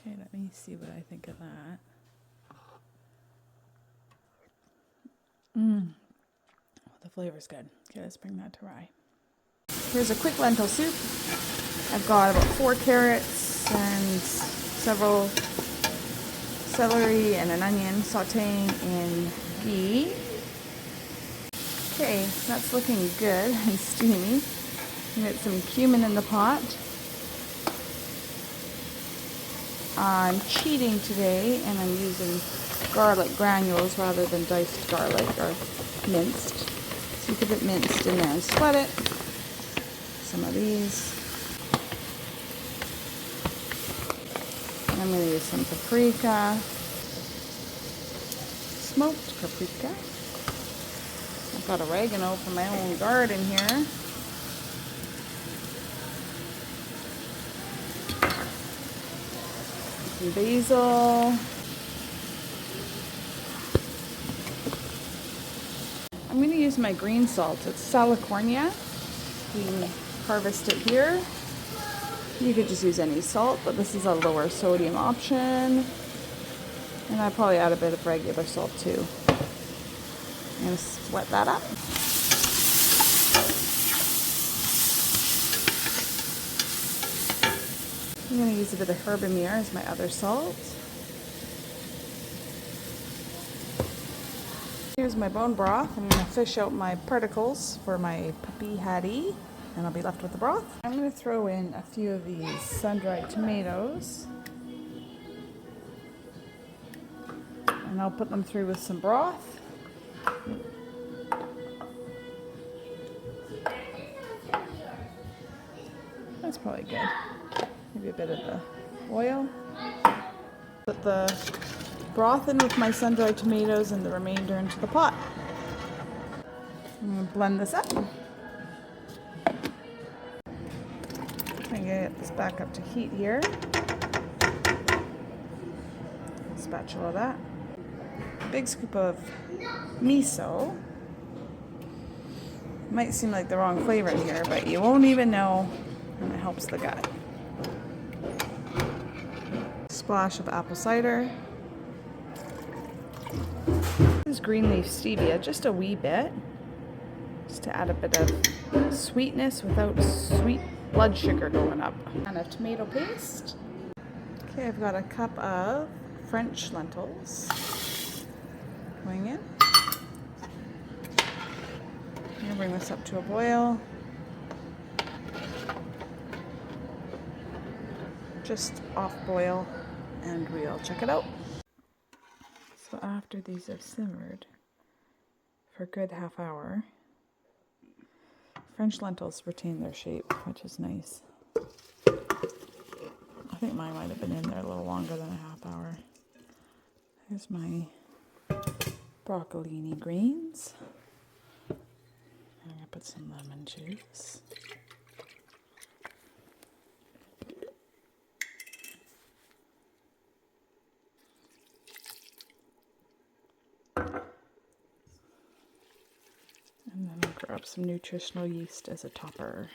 Okay, let me see what I think of that. The flavor's good. Okay, let's bring that to rye. Here's a quick lentil soup. I've got about 4 carrots and several celery and an onion sauteing in ghee. Okay, that's looking good and steamy. Get some cumin in the pot. I'm cheating today and I'm using garlic granules rather than diced garlic or minced. So you could put minced in there and sweat it. Some of these. And I'm going to use some paprika. Smoked paprika. I've got oregano from my own garden here. Some basil. I'm going to use my green salt. It's Salicornia. We harvest it here. You could just use any salt, but this is a lower sodium option. And I probably add a bit of regular salt too. I'm going to sweat that up. I'm going to use a bit of herbamere as my other salt. Here's my bone broth. I'm going to fish out my particles for my puppy Hattie, and I'll be left with the broth. I'm going to throw in a few of these sun-dried tomatoes, and I'll put them through with some broth. That's probably good. Maybe a bit of the oil. Put the broth in with my sun-dried tomatoes and the remainder into the pot. I'm going to blend this up. I'm going to get this back up to heat here. Spatula that. A big scoop of miso. Might seem like the wrong flavor in here, but you won't even know, and it helps the gut. Splash of apple cider. This is green leaf stevia, just a wee bit, just to add a bit of sweetness without sweet blood sugar going up. And a tomato paste. Okay, I've got a cup of French lentils going in. I'm going to bring this up to a boil. Just off boil, and we'll check it out. So after these have simmered for a good half hour, French lentils retain their shape, which is nice. I think mine might have been in there a little longer than a half hour. Here's my broccolini greens. I'm going to put some lemon juice. And then I'll grab some nutritional yeast as a topper.